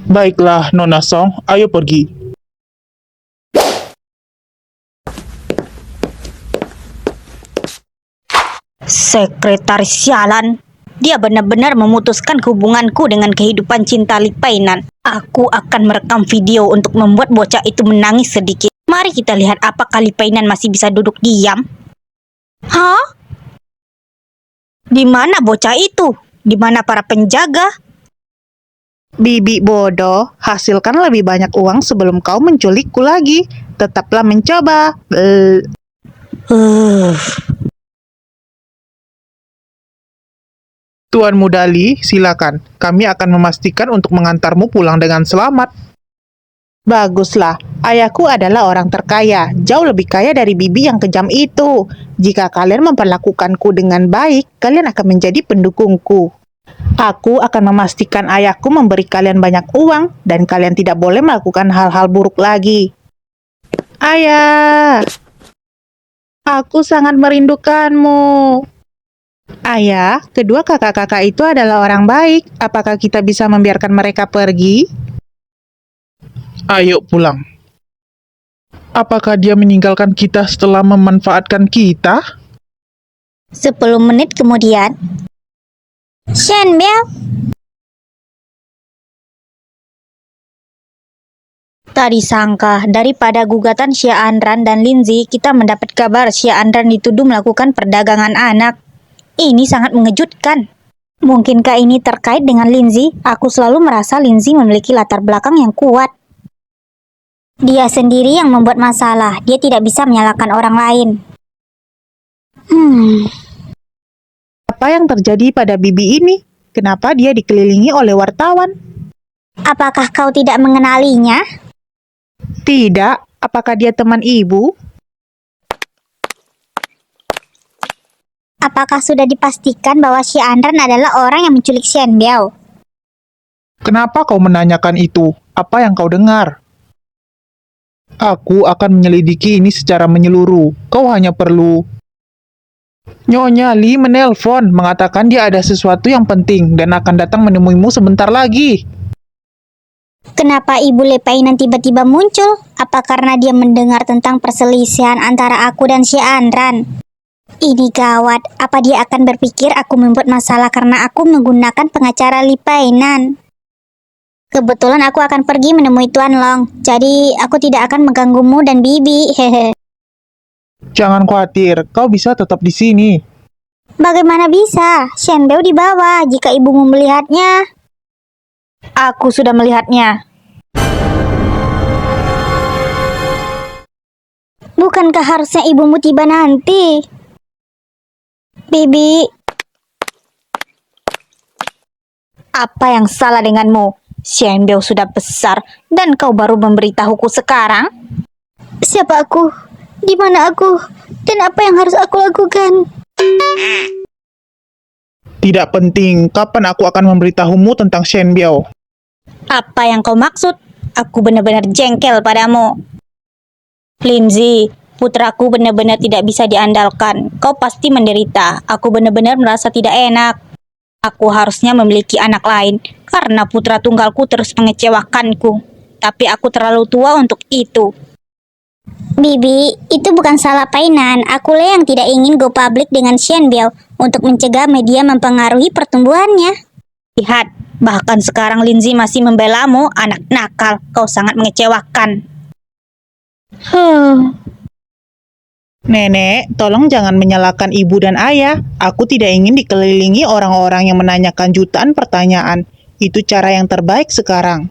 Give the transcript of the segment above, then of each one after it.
Baiklah, Nona Song, ayo pergi. Sekretaris sialan. Dia benar-benar memutuskan hubunganku dengan kehidupan cinta Li Painan. Aku akan merekam video untuk membuat bocah itu menangis sedikit. Mari kita lihat apakah Li Painan masih bisa duduk diam. Hah? Di mana bocah itu? Di mana para penjaga? Bibi bodoh, hasilkan lebih banyak uang sebelum kau menculikku lagi. Tetaplah mencoba. Tuan Mudali, silakan. Kami akan memastikan untuk mengantarmu pulang dengan selamat. Baguslah, ayahku adalah orang terkaya, jauh lebih kaya dari bibi yang kejam itu. Jika kalian memperlakukanku dengan baik, kalian akan menjadi pendukungku. Aku akan memastikan ayahku memberi kalian banyak uang, dan kalian tidak boleh melakukan hal-hal buruk lagi. Ayah, aku sangat merindukanmu. Ayah, kedua kakak-kakak itu adalah orang baik. Apakah kita bisa membiarkan mereka pergi? Ayo pulang. Apakah dia meninggalkan kita setelah memanfaatkan kita? 10 menit kemudian. Shenbel. Tadi sangka daripada gugatan Xia Anran dan Linzi, kita mendapat kabar Xia Anran dituduh melakukan perdagangan anak. Ini sangat mengejutkan. Mungkinkah ini terkait dengan Linzi? Aku selalu merasa Linzi memiliki latar belakang yang kuat. Dia sendiri yang membuat masalah. Dia tidak bisa menyalahkan orang lain. Apa yang terjadi pada bibi ini? Kenapa dia dikelilingi oleh wartawan? Apakah kau tidak mengenalinya? Tidak, apakah dia teman ibu? Apakah sudah dipastikan bahwa Xia Anran adalah orang yang menculik Shen Biao? Kenapa kau menanyakan itu? Apa yang kau dengar? Aku akan menyelidiki ini secara menyeluruh. Kau hanya perlu... Nyonya Li menelpon, mengatakan dia ada sesuatu yang penting dan akan datang menemuimu sebentar lagi. Kenapa Ibu Li Painan tiba-tiba muncul? Apa karena dia mendengar tentang perselisihan antara aku dan Xia Anran? Ini gawat. Apa dia akan berpikir aku membuat masalah karena aku menggunakan pengacara Li Painan? Kebetulan aku akan pergi menemui Tuan Long, jadi aku tidak akan mengganggumu dan Bibi. Hehe. Jangan khawatir, kau bisa tetap di sini. Bagaimana bisa? Shen Biao di bawah jika ibumu melihatnya. Aku sudah melihatnya. Bukankah harusnya ibumu tiba nanti? Bibi. Apa yang salah denganmu? Shen Biao sudah besar dan kau baru memberitahuku sekarang? Siapa aku? Di mana aku? Dan apa yang harus aku lakukan? Tidak penting, kapan aku akan memberitahumu tentang Shen Biao? Apa yang kau maksud? Aku benar-benar jengkel padamu. Linzi, putraku benar-benar tidak bisa diandalkan. Kau pasti menderita. Aku benar-benar merasa tidak enak. Aku harusnya memiliki anak lain, karena putra tunggalku terus mengecewakanku. Tapi aku terlalu tua untuk itu. Bibi, itu bukan salah Painan. Akulah yang tidak ingin go public dengan Shen Biao untuk mencegah media mempengaruhi pertumbuhannya. Lihat, bahkan sekarang Linzi masih membelamu, anak nakal. Kau sangat mengecewakan. Nenek, tolong jangan menyalahkan ibu dan ayah. Aku tidak ingin dikelilingi orang-orang yang menanyakan jutaan pertanyaan. Itu cara yang terbaik sekarang.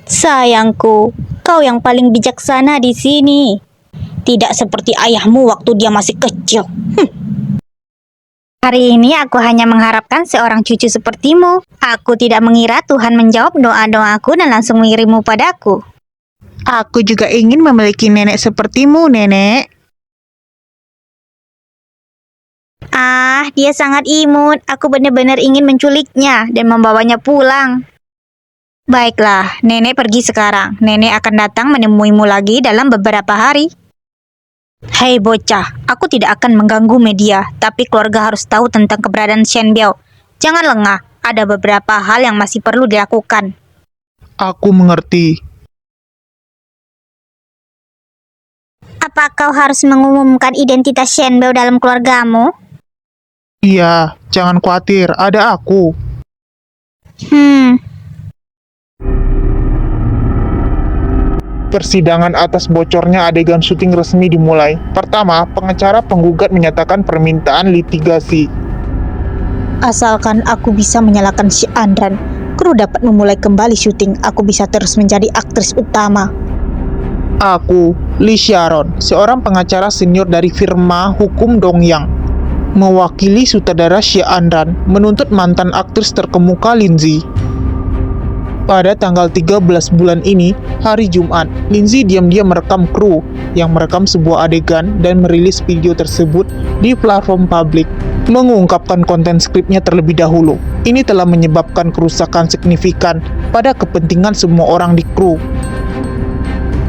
Sayangku, kau yang paling bijaksana di sini. Tidak seperti ayahmu waktu dia masih kecil. Hari ini aku hanya mengharapkan seorang cucu sepertimu. Aku tidak mengira Tuhan menjawab doa-doaku dan langsung mengirimmu padaku. Aku juga ingin memiliki nenek sepertimu, nenek. Ah, dia sangat imut. Aku benar-benar ingin menculiknya dan membawanya pulang. Baiklah, nenek pergi sekarang. Nenek akan datang menemuimu lagi dalam beberapa hari. Hei bocah, aku tidak akan mengganggu media, tapi keluarga harus tahu tentang keberadaan Shen Biao. Jangan lengah, ada beberapa hal yang masih perlu dilakukan. Aku mengerti. Apa kau harus mengumumkan identitas Shenbao dalam keluargamu? Iya, jangan khawatir, ada aku. Persidangan atas bocornya adegan syuting resmi dimulai. Pertama, pengacara penggugat menyatakan permintaan litigasi. Asalkan aku bisa menyalakan si Andran, kru dapat memulai kembali syuting. Aku bisa terus menjadi aktris utama. Aku, Lee Sharon, seorang pengacara senior dari firma hukum Dongyang, mewakili sutradara Xia Andran menuntut mantan aktris terkemuka Lindsay. Pada tanggal 13 bulan ini, hari Jumat, Lindsay diam-diam merekam kru yang merekam sebuah adegan dan merilis video tersebut di platform publik, mengungkapkan konten skripnya terlebih dahulu. Ini telah menyebabkan kerusakan signifikan pada kepentingan semua orang di kru.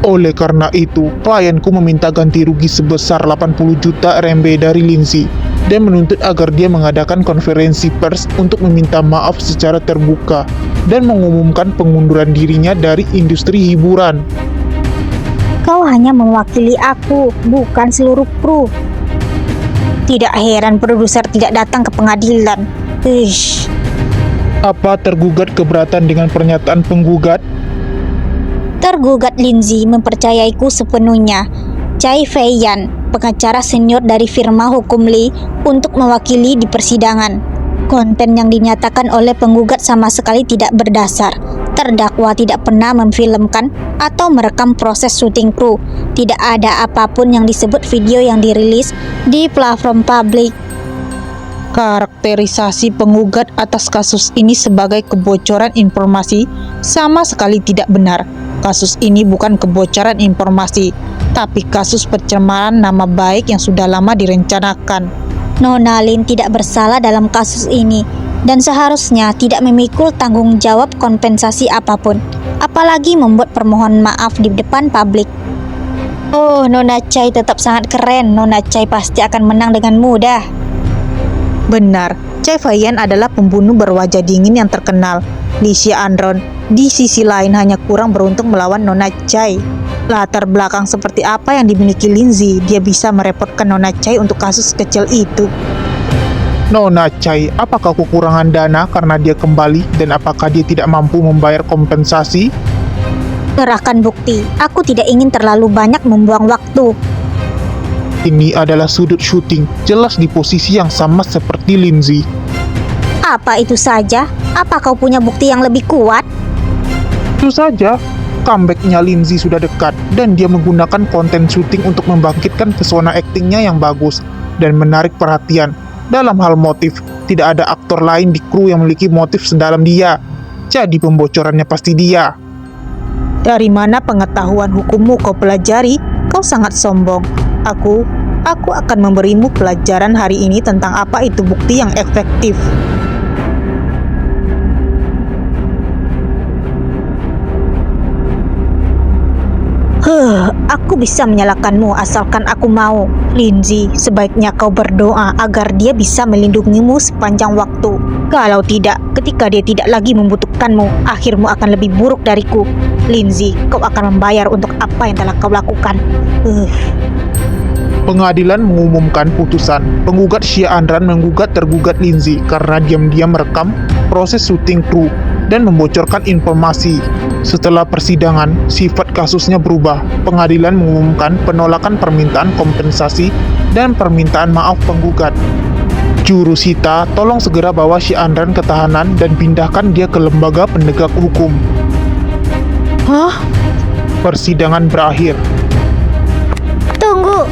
Oleh karena itu, klienku meminta ganti rugi sebesar 80 juta RMB dari Lindsay dan menuntut agar dia mengadakan konferensi pers untuk meminta maaf secara terbuka dan mengumumkan pengunduran dirinya dari industri hiburan. Kau hanya mewakili aku, bukan seluruh kru. Tidak heran produser tidak datang ke pengadilan. Apa tergugat keberatan dengan pernyataan penggugat? Tergugat Lindsay mempercayaiku sepenuhnya. Chai Feiyan, pengacara senior dari firma hukum Lee, untuk mewakili di persidangan. Konten yang dinyatakan oleh penggugat sama sekali tidak berdasar. Terdakwa tidak pernah memfilmkan atau merekam proses syuting kru. Tidak ada apapun yang disebut video yang dirilis di platform publik. Karakterisasi penggugat atas kasus ini sebagai kebocoran informasi sama sekali tidak benar. Kasus ini bukan kebocoran informasi, tapi kasus pencemaran nama baik yang sudah lama direncanakan. Nona Lin tidak bersalah dalam kasus ini dan seharusnya tidak memikul tanggung jawab kompensasi apapun, apalagi membuat permohonan maaf di depan publik. Oh, Nona Chai tetap sangat keren. Nona Chai pasti akan menang dengan mudah. Benar, Chai Feiyan adalah pembunuh berwajah dingin yang terkenal. Lee Xia Andron di sisi lain hanya kurang beruntung melawan Nona Chai. Latar belakang seperti apa yang dimiliki Lindsay, dia bisa merepotkan Nona Chai untuk kasus kecil itu. Nona Chai, apakah kekurangan dana karena dia kembali dan apakah dia tidak mampu membayar kompensasi? Serahkan bukti. Aku tidak ingin terlalu banyak membuang waktu. Ini adalah sudut syuting, jelas di posisi yang sama seperti Lindsay. Apa itu saja? Apa kau punya bukti yang lebih kuat? Itu saja, comeback-nya Lindsay sudah dekat dan dia menggunakan konten syuting untuk membangkitkan pesona aktingnya yang bagus dan menarik perhatian. Dalam hal motif, tidak ada aktor lain di kru yang memiliki motif sedalam dia. Jadi pembocorannya pasti dia. Dari mana pengetahuan hukummu kau pelajari? Kau sangat sombong. Aku akan memberimu pelajaran hari ini tentang apa itu bukti yang efektif. Aku bisa menyalahkanmu asalkan aku mau. Lindsay, sebaiknya kau berdoa agar dia bisa melindungimu sepanjang waktu. Kalau tidak, ketika dia tidak lagi membutuhkanmu, akhirmu akan lebih buruk dariku. Lindsay, kau akan membayar untuk apa yang telah kau lakukan. Pengadilan mengumumkan putusan. Penggugat Xia Andran menggugat tergugat Lindsay karena diam-diam merekam proses syuting kru dan membocorkan informasi. Setelah persidangan, sifat kasusnya berubah. Pengadilan mengumumkan penolakan permintaan kompensasi dan permintaan maaf penggugat. Jurusita, tolong segera bawa Xia Andran ke tahanan dan pindahkan dia ke lembaga penegak hukum. Hah? Persidangan berakhir. Tunggu,